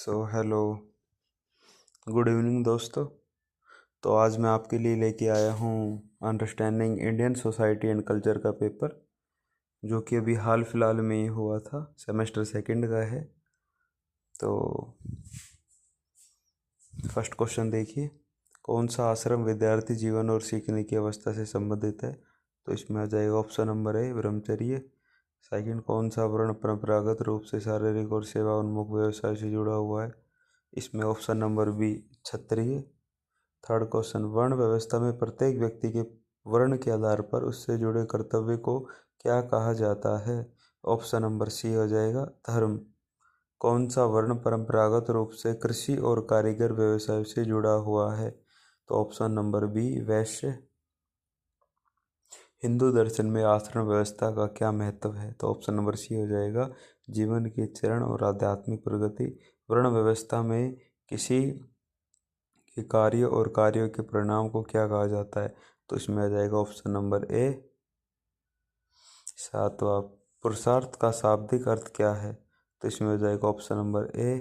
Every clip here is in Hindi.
हेलो, गुड इवनिंग दोस्तों। तो आज मैं आपके लिए लेके आया हूँ understanding Indian society and culture का पेपर, जो कि अभी हाल फिलहाल में ही हुआ था, सेमेस्टर सेकंड का है। तो फर्स्ट क्वेश्चन देखिए, कौन सा आश्रम विद्यार्थी जीवन और सीखने की अवस्था से संबंधित है? तो इसमें आ जाएगा ऑप्शन नंबर ए ब्रह्मचर्य। सेकंड, कौन सा वर्ण परंपरागत रूप से शारीरिक और सेवा उन्मुख व्यवसाय से जुड़ा हुआ है? इसमें ऑप्शन नंबर बी क्षत्रिय। थर्ड क्वेश्चन, वर्ण व्यवस्था में प्रत्येक व्यक्ति के वर्ण के आधार पर उससे जुड़े कर्तव्य को क्या कहा जाता है? ऑप्शन नंबर सी हो जाएगा धर्म। कौन सा वर्ण परंपरागत रूप से कृषि और कारीगर व्यवसाय से जुड़ा हुआ है? तो ऑप्शन नंबर बी वैश्य। हिंदू दर्शन में आश्रम व्यवस्था का क्या महत्व है? तो ऑप्शन नंबर सी हो जाएगा जीवन के चरण और आध्यात्मिक प्रगति। वर्ण व्यवस्था में किसी के कार्य और कार्यों के परिणाम को क्या कहा जाता है? तो इसमें आ जाएगा ऑप्शन नंबर ए सातवां, पुरुषार्थ का शाब्दिक अर्थ क्या है? तो इसमें आ जाएगा ऑप्शन नंबर ए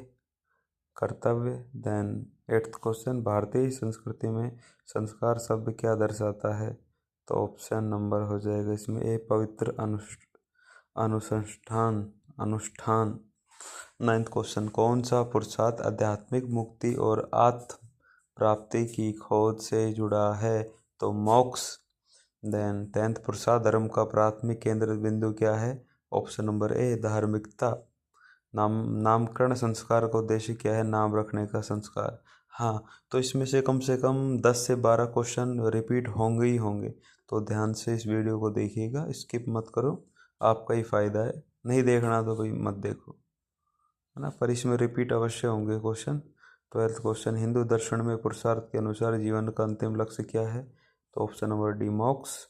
कर्तव्य। देन एट्थ क्वेश्चन, भारतीय संस्कृति में संस्कार शब्द क्या दर्शाता है? तो ऑप्शन नंबर हो जाएगा इसमें ए पवित्र अनुष्ठान। नाइन्थ क्वेश्चन, कौन सा पुरुषार्थ आध्यात्मिक मुक्ति और आत्म प्राप्ति की खोज से जुड़ा है? तो मोक्ष। देन टेंथ, पुरुषार्थ धर्म का प्राथमिक केंद्र बिंदु क्या है? ऑप्शन नंबर ए धार्मिकता। नामकरण संस्कार का उद्देश्य क्या है? नाम रखने का संस्कार। हाँ, तो इसमें से कम 10 से 12 क्वेश्चन रिपीट होंगे ही होंगे, तो ध्यान से इस वीडियो को देखिएगा, स्किप मत करो, आपका ही फायदा है। नहीं देखना तो भाई मत देखो, है ना, पर इसमें रिपीट अवश्य होंगे क्वेश्चन। ट्वेल्थ क्वेश्चन, हिंदू दर्शन में पुरुषार्थ के अनुसार जीवन का अंतिम लक्ष्य क्या है? तो ऑप्शन नंबर डी मोक्ष।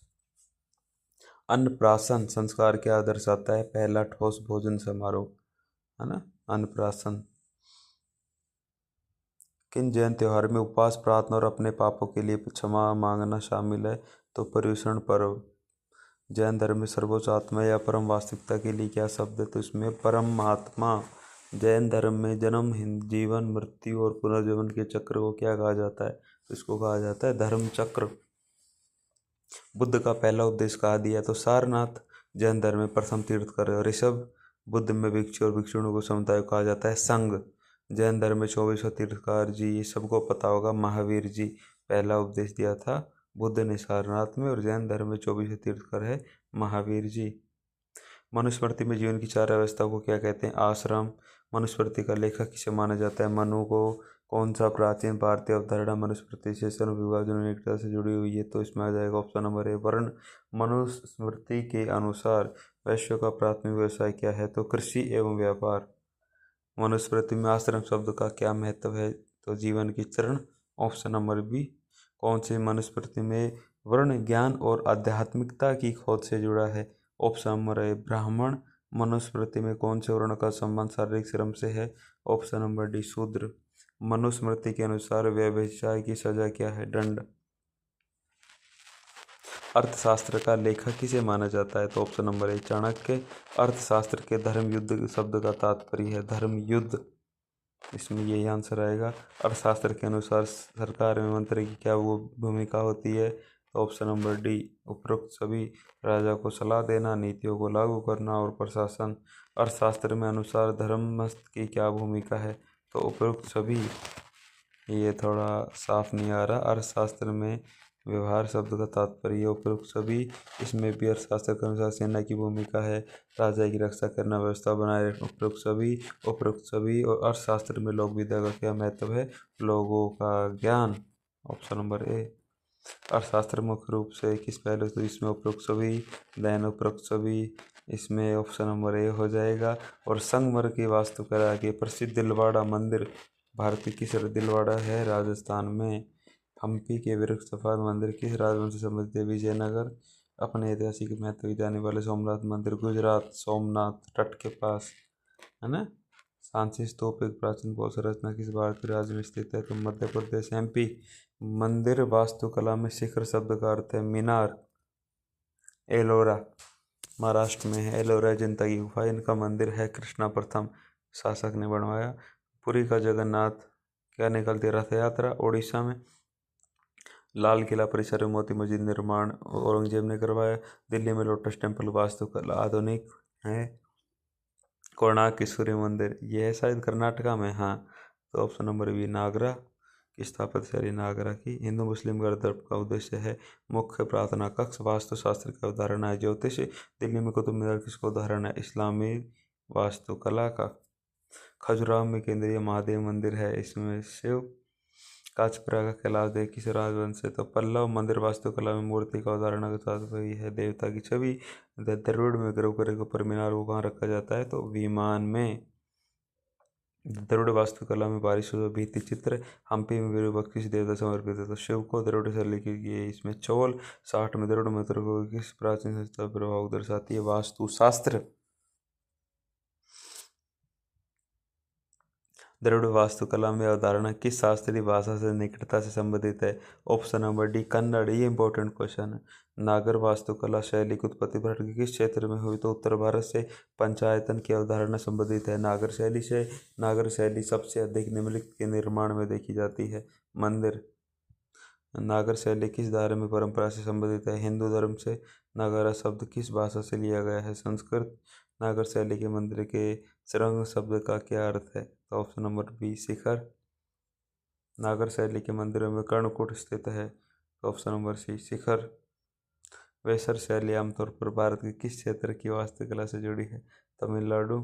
अन्नप्राशन संस्कार क्या दर्शाता है? पहला ठोस भोजन समारोह, है ना, अन्नप्राशन। किन जैन त्योहार में उपवास, प्रार्थना और अपने पापों के लिए क्षमा मांगना शामिल है? तो पर्युषण पर्व। जैन धर्म में सर्वोच्च आत्मा या परम वास्तविकता के लिए क्या शब्द है? तो इसमें परमात्मा। जैन धर्म में जन्म, जीवन, मृत्यु और पुनर्जीवन के चक्र को क्या कहा जाता है? तो इसको कहा जाता है धर्म चक्र। बुद्ध का पहला उपदेश कहा दिया? तो सारनाथ। जैन धर्म में प्रथम तीर्थकर ऋषभ। बुद्ध में भिक्षु और भिक्षुणियों को समुदाय को कहा जाता है संघ। जैन धर्म में 24 तीर्थकार जी, ये सबको पता होगा, महावीर जी पहला उपदेश दिया था बुद्ध ने सारनाथ में, और जैन धर्म में 24 तीर्थकर है महावीर जी। मनुस्मृति में जीवन की 4 अवस्था को क्या कहते हैं? आश्रम। मनुस्मृति का लेखक किसे माना जाता है? मनु को। कौन सा प्राचीन भारतीय अवधारणा मनुस्मृति से सर्वविभाजन एकता से जुड़ी हुई है? तो इसमें आ जाएगा ऑप्शन नंबर ए वर्ण। मनुस्मृति के अनुसार वैश्य का प्राथमिक व्यवसाय क्या है? तो कृषि एवं व्यापार। मनुस्मृति में आश्रम शब्द का क्या महत्व है? तो जीवन की चरण। Option number B. कौन सी मनुस्मृति में वर्ण ज्ञान और आध्यात्मिकता की खोज से जुड़ा है? ऑप्शन नंबर ए ब्राह्मण। मनुस्मृति में कौन से वर्ण का संबंध शारीरिक श्रम से है? ऑप्शन नंबर डी शूद्र। मनुस्मृति के अनुसार व्यभिचार की सजा क्या है? दंड। अर्थशास्त्र का लेखक किसे माना जाता है? तो ऑप्शन नंबर ए चाणक्य। अर्थशास्त्र के धर्म युद्ध शब्द का तात्पर्य है धर्म युद्ध, इसमें यही आंसर आएगा। अर्थशास्त्र के अनुसार सरकार में मंत्री की क्या वो भूमिका होती है? तो ऑप्शन नंबर डी उपरोक्त सभी। राजा को सलाह देना, नीतियों को लागू करना और प्रशासन। अर्थशास्त्र में अनुसार धर्मस्थ की क्या भूमिका है? तो उपरोक्त सभी। ये थोड़ा साफ नहीं आ रहा। अर्थशास्त्र में व्यवहार शब्द का तात्पर्य उपरोक्त सभी। इसमें भी अर्थशास्त्र के अनुसार सेना की भूमिका है, राजा की रक्षा करना, व्यवस्था बनाए रखना, उपरोक्त सभी। और अर्थशास्त्र में लोक विद्या का क्या महत्व है? लोगों का ज्ञान। Option number A. अर्थशास्त्र मुख्य रूप से किस पहलू? तो इसमें उपरोक्त सभी, दैन उपरोक्त सभी, इसमें ऑप्शन नंबर ए हो जाएगा। और संगमरमर की वास्तुकला के प्रसिद्ध दिलवाड़ा मंदिर भारत की दिलवाड़ा है राजस्थान में। हम्पी के वृक्ष सफाद मंदिर किस राजवंश से संबंधित है? विजयनगर। अपने ऐतिहासिक महत्व जाने वाले सोमनाथ मंदिर गुजरात, सोमनाथ तट के पास, है ना। सांची स्तूप एक प्राचीन बौद्ध संरचना किस भारतीय राज्य में स्थित है? तो मध्य प्रदेश, एमपी। मंदिर वास्तुकला में शिखर शब्द का अर्थ है मीनार। एलोरा महाराष्ट्र में है। एलोरा जनता की गुफा, इनका मंदिर है, कृष्णा प्रथम शासक ने बनवाया। पुरी का जगन्नाथ क्या निकलती रथ यात्रा। उड़ीसा में लाल किला परिसर में मोती मस्जिद निर्माण औरंगजेब ने करवाया। दिल्ली में लोटस टेम्पल वास्तुकला आधुनिक है। कोणार्क की सूर्य मंदिर ये है शायद कर्नाटका में, हाँ। तो ऑप्शन नंबर बी नागरा की स्थापत्य नागरा की। हिंदू मुस्लिम गणतंत्र का उद्देश्य है मुख्य प्रार्थना कक्ष। वास्तुशास्त्र का उदाहरण है ज्योतिष। दिल्ली में कुतुब मीनार किसका उदाहरण है इस्लामी वास्तुकला का। खजुराहो में केंद्रीय महादेव मंदिर है, इसमें शिव। काचपरा का कैलाश देव किस राजवंश से। तो पल्लव। मंदिर वास्तुकला में मूर्ति का उदाहरण के साथ वही है देवता की छवि। द्रविड़ में गर्भगृह के ऊपर मीनार को कहाँ रखा जाता है तो विमान में। द्रविड़ वास्तुकला में बारिश हुआ भित्ति चित्र। हम्पी में विरूपाक्ष किस देवता समर्पित है तो शिव को। द्रविड़ शैली की इसमें चौल। 60 में द्रविड़ मंत्र को किस प्राचीन संस्था प्रभाव दर्शाती है वास्तुशास्त्र। द्रविड़ वास्तुकला में अवधारणा किस शास्त्रीय भाषा से निकटता से संबंधित है। Option number D Kannada. ये इंपॉर्टेंट क्वेश्चन है। नागर वास्तुकला शैली की उत्पत्ति भारत के किस क्षेत्र में हुई तो उत्तर भारत से। पंचायतन की अवधारणा संबंधित है नागर शैली से। नागर शैली सबसे अधिक निम्नलिखित के निर्माण में देखी जाती है। मंदिर। नागर शैली किस धार्मिक परंपरा से संबंधित है हिंदू धर्म से। नागरा शब्द किस भाषा से लिया गया है संस्कृत। नागर शैली के मंदिर के सुरंग शब्द का क्या अर्थ है तो ऑप्शन नंबर बी शिखर। नागर शैली के मंदिरों में कर्णकूट स्थित है तो ऑप्शन नंबर सी शिखर। वेसर शैली आमतौर पर भारत के किस क्षेत्र की वास्तुकला से जुड़ी है तमिलनाडु।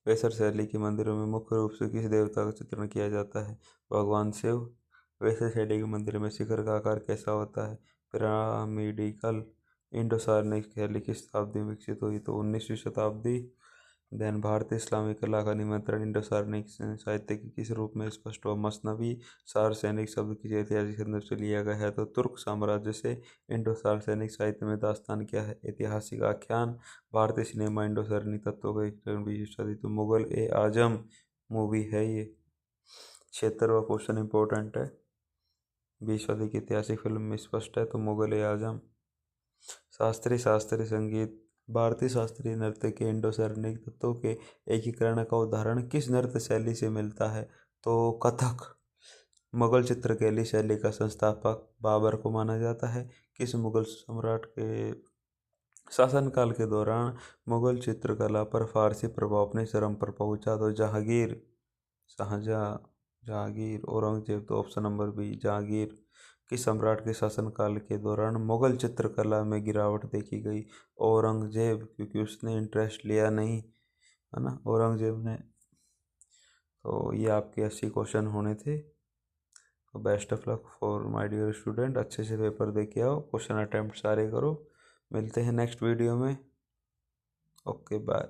वेसर शैली के मंदिरों में मुख्य रूप से किस देवता का चित्रण किया जाता है भगवान शिव। वेसर शैली के मंदिर में शिखर का आकार कैसा होता है पिरामिडिकल। इंडो सार्निक शैली किस शताब्दी में विकसित हुई तो 19वीं शताब्दी। देन भारतीय इस्लामी कला का निमंत्रण इंडो सार्निक साहित्य के किस रूप में स्पष्ट हुआ मसनवी। सार्वसैनिक शब्द किस ऐतिहासिक संदर्भ से लिया गया है तो तुर्क साम्राज्य से। इंडो सार्वसैनिक साहित्य में दास्तान क्या है ऐतिहासिक आख्यान। भारतीय सिनेमा इंडो सार्निक तत्वों का विशेषता तो मुगल ए आजम मूवी है ये। क्षेत्र व क्वेश्चन इंपॉर्टेंट है। 20वीं सदी की ऐतिहासिक फिल्म में स्पष्ट है तो मुगल ए आजम। शास्त्रीय संगीत। भारतीय शास्त्रीय नृत्य के इंडो सार्निक तत्वों के एकीकरण का उदाहरण किस नृत्य शैली से मिलता है तो कथक। मुगल चित्रकैली शैली का संस्थापक बाबर को माना जाता है। किस मुगल सम्राट के शासनकाल के दौरान मुगल चित्रकला पर फारसी प्रभाव अपने चरम पर पहुंचा तो जहांगीर। शाहजहां जहांगीर। औरंगजेब तो ऑप्शन नंबर बी जहांगीर। किस सम्राट के शासनकाल के दौरान मुगल चित्रकला में गिरावट देखी गई औरंगजेब क्योंकि उसने इंटरेस्ट लिया नहीं है ना औरंगजेब ने। तो ये आपके 80 क्वेश्चन होने थे। तो best of luck for my dear student. अच्छे से पेपर दे के आओ क्वेश्चन अटेम्प्ट सारे करो। मिलते हैं नेक्स्ट वीडियो में। Okay bye.